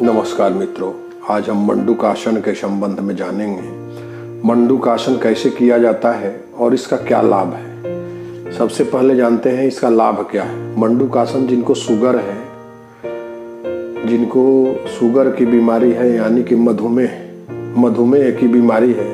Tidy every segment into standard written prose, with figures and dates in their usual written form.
नमस्कार मित्रों, आज हम मंडूकासन के संबंध में जानेंगे। मंडूकासन कैसे किया जाता है और इसका क्या लाभ है। सबसे पहले जानते हैं इसका लाभ क्या है। मंडूकासन जिनको शुगर है, जिनको शुगर की बीमारी है यानी कि मधुमेह की बीमारी है,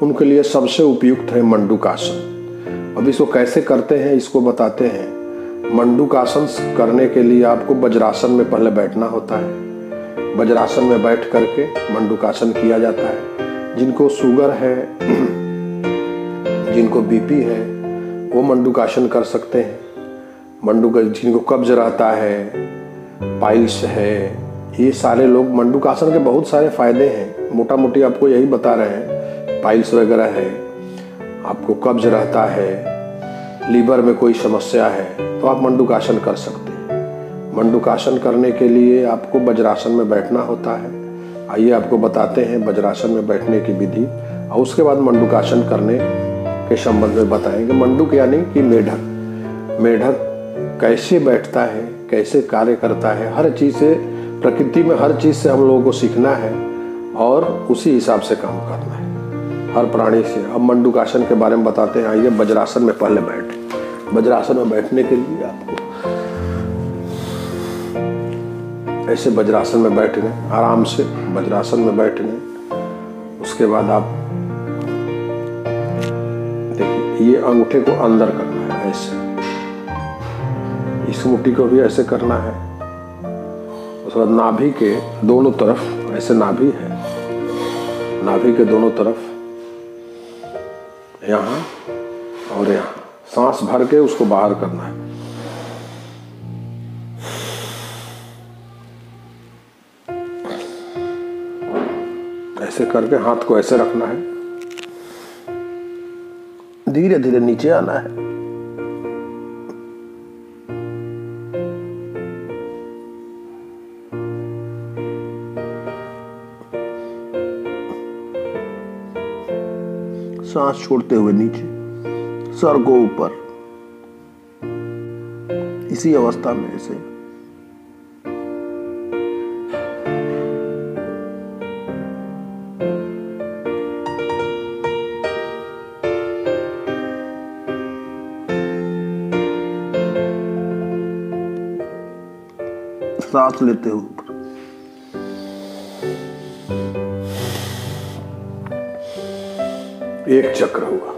उनके लिए सबसे उपयुक्त है मंडूकासन। अब इसको कैसे करते हैं इसको बताते हैं। मंडूकासन करने के लिए आपको वज्रासन में पहले बैठना होता है। वज्रासन में बैठ करके मंडूकासन किया जाता है। जिनको शुगर है, जिनको बीपी है, वो मंडूकासन कर सकते हैं। जिनको कब्ज रहता है, पाइल्स है, ये सारे लोग मंडूकासन के बहुत सारे फायदे हैं। मोटा मोटी आपको यही बता रहे हैं। पाइल्स वगैरह है, आपको कब्ज रहता है, लीवर में कोई समस्या है, तो आप मंडूकासन कर सकते हैं। मंडूकासन करने के लिए आपको वज्रासन में बैठना होता है। आइए आपको बताते हैं वज्रासन में बैठने की विधि, और उसके बाद मंडूकासन करने के संबंध में बताएंगे। मंडूक यानी कि मेढक कैसे बैठता है, कैसे कार्य करता है, हर चीज़ से, प्रकृति में हर चीज़ से हम लोगों को सीखना है और उसी हिसाब से काम करना है, हर प्राणी से। अब मंडूकासन के बारे में बताते हैं। आइए वज्रासन में पहले बैठे। वज्रासन में बैठने के लिए आपको ऐसे वज्रासन में बैठ गए, आराम से वज्रासन में बैठ गए। उसके बाद आप देखिए, ये अंगूठे को अंदर करना है, ऐसे इस मुट्ठी को भी ऐसे करना है। उसके बाद नाभि के दोनों तरफ, ऐसे नाभि है, नाभि के दोनों तरफ यहाँ और यहाँ सांस भर के उसको बाहर करना है। ऐसे करके हाथ को ऐसे रखना है, धीरे धीरे नीचे आना है। सांस छोड़ते हुए नीचे, सर को ऊपर, इसी अवस्था में ऐसे सांस लेते हुए ऊपर। एक चक्र हुआ।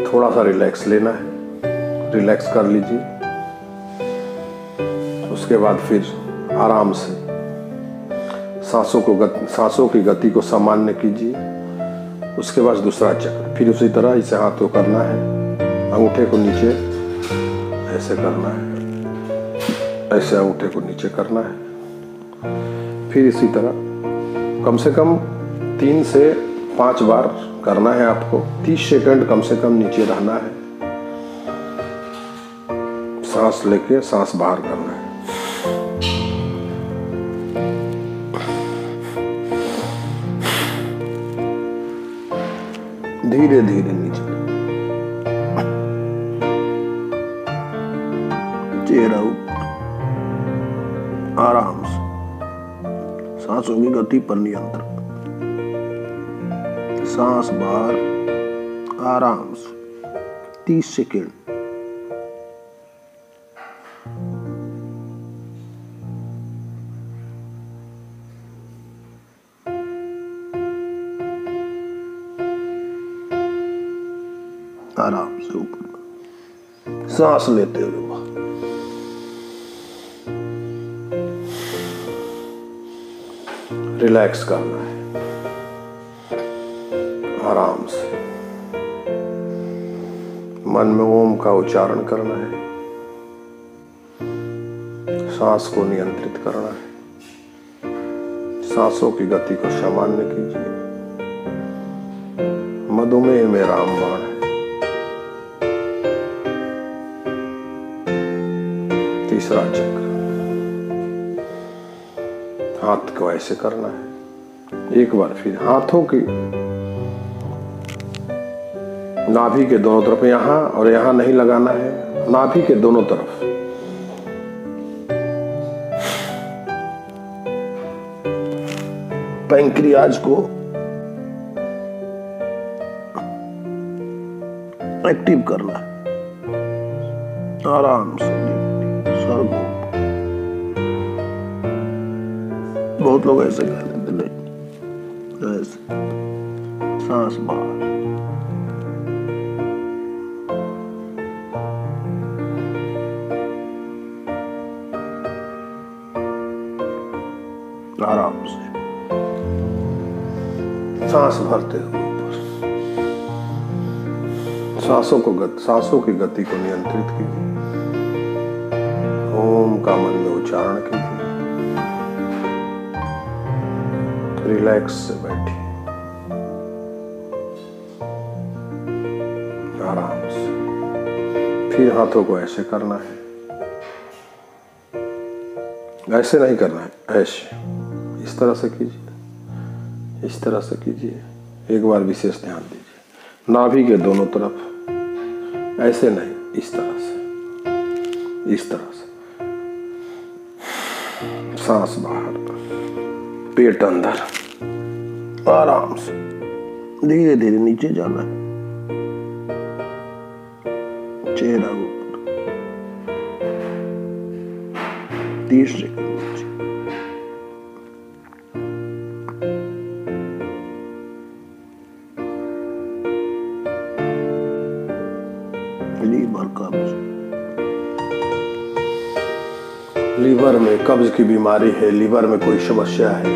थोड़ा सा रिलैक्स लेना है, रिलैक्स कर लीजिए। उसके बाद फिर आराम से सांसों की गति को सामान्य कीजिए। उसके बाद दूसरा चक्र, फिर उसी तरह इसे हाथ को करना है। अंगूठे को नीचे ऐसे करना है, ऐसे अंगूठे को नीचे करना है। फिर इसी तरह कम से कम 3 से 5 बार करना है आपको। 30 सेकंड कम से कम नीचे रहना है। सांस लेके सांस बाहर करना है। धीरे धीरे नीचे, चेहरा ऊपर, आराम से सांसों की गति पर नियंत्रण। सांस बाहर, आराम से 30 सेकेंड। आराम से ऊपर, सांस लेते हुए बाहर। रिलैक्स करना है, आराम से मन में ओम का उच्चारण करना है। सांस को नियंत्रित करना है। सांसों की गति को सामान्य कीजिए। मधुमेह में रामबाण है। तीसरा चक्र, हाथ को ऐसे करना है। एक बार फिर हाथों की नाभि के दोनों तरफ, यहाँ और यहाँ नहीं लगाना है, नाभि के दोनों तरफ पैंक्रियाज को एक्टिव करना है। आराम से सर को, बहुत लोग ऐसे कर लेते, नहीं ऐसे सांस बाहर, आराम से सांस भरते हुए सांसों की गति को नियंत्रित कीजिए। ओम का मन में उच्चारण कीजिए। रिलैक्स से बैठिए, आराम से। फिर हाथों को ऐसे करना है, ऐसे नहीं करना है, ऐसे इस तरह से कीजिए, इस तरह से कीजिए। एक बार विशेष ध्यान दीजिए, नाभि के दोनों तरफ, ऐसे नहीं, इस तरह से, इस तरह से। सांस बाहर, पेट अंदर, आराम से धीरे धीरे नीचे जाना है, चेहरा ऊपर, 30 सेकंड नीचे। लीवर में कब्ज की बीमारी है, लीवर में कोई समस्या है,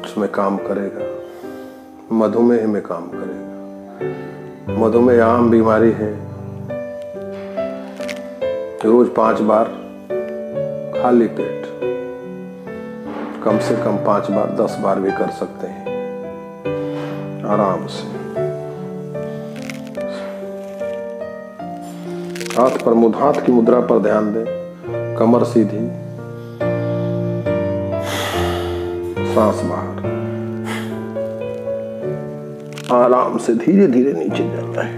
उसमें काम करेगा। मधुमेह में काम करेगा। मधुमेह आम बीमारी है। रोज 5 बार खाली पेट, कम से कम 5 बार 10 बार भी कर सकते हैं, आराम से। हाथ पर हाथ की मुद्रा पर ध्यान दें, कमर सीधी, सांस बाहर, आराम से धीरे धीरे नीचे जाना है।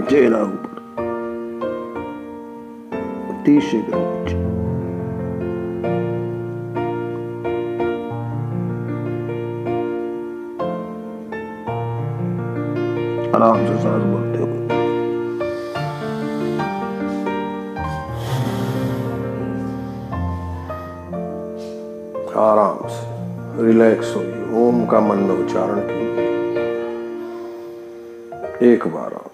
चेहरा ऊपर, 30 सेकंड नीचे। आराम से सांस भरते हुए, आराम से रिलैक्स होइए। ओम का मन में उच्चारण कीजिए। एक बार और,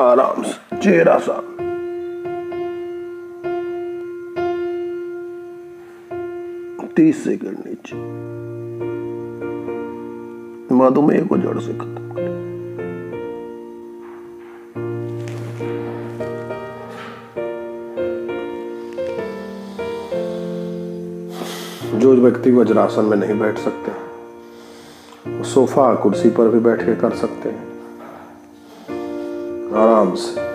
आराम से चेहरा सा, तीस सेकंड नीचे। मधुमेह को जड़ से खत्म करें। जो व्यक्ति वज्रासन में नहीं बैठ सकते, सोफा कुर्सी पर भी बैठ के कर सकते हैं, आराम से।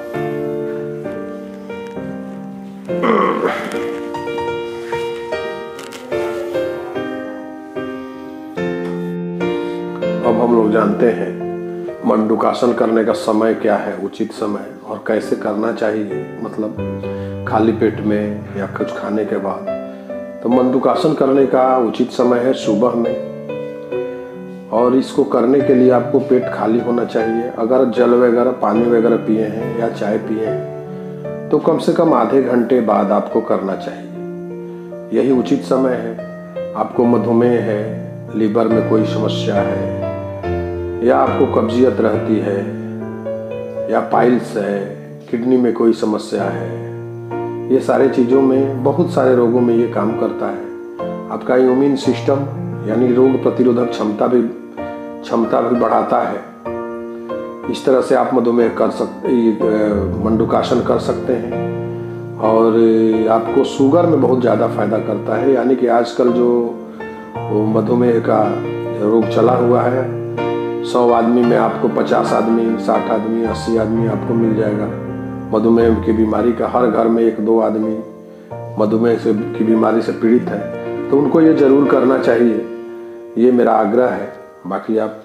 अब हम लोग जानते हैं मंडूकासन करने का समय क्या है, उचित समय, और कैसे करना चाहिए, मतलब खाली पेट में या कुछ खाने के बाद। तो मंडूकासन करने का उचित समय है सुबह में, और इसको करने के लिए आपको पेट खाली होना चाहिए। अगर जल वगैरह, पानी वगैरह पिए हैं या चाय पिए हैं तो कम से कम आधे घंटे बाद आपको करना चाहिए। यही उचित समय है। आपको मधुमेह है, लीवर में कोई समस्या है, या आपको कब्जियत रहती है, या पाइल्स है, किडनी में कोई समस्या है, ये सारे चीज़ों में, बहुत सारे रोगों में ये काम करता है। आपका इम्यून सिस्टम यानी रोग प्रतिरोधक क्षमता भी बढ़ाता है। इस तरह से आप मधुमेह कर सकते, मंडूकासन कर सकते हैं। और आपको शुगर में बहुत ज़्यादा फायदा करता है, यानी कि आजकल जो मधुमेह का रोग चला हुआ है, 100 आदमी में आपको 50 आदमी, 60 आदमी, 80 आदमी आपको मिल जाएगा मधुमेह की बीमारी का। हर घर में 1-2 आदमी मधुमेह की बीमारी से पीड़ित है। तो उनको ये ज़रूर करना चाहिए, ये मेरा आग्रह है। बाकी आप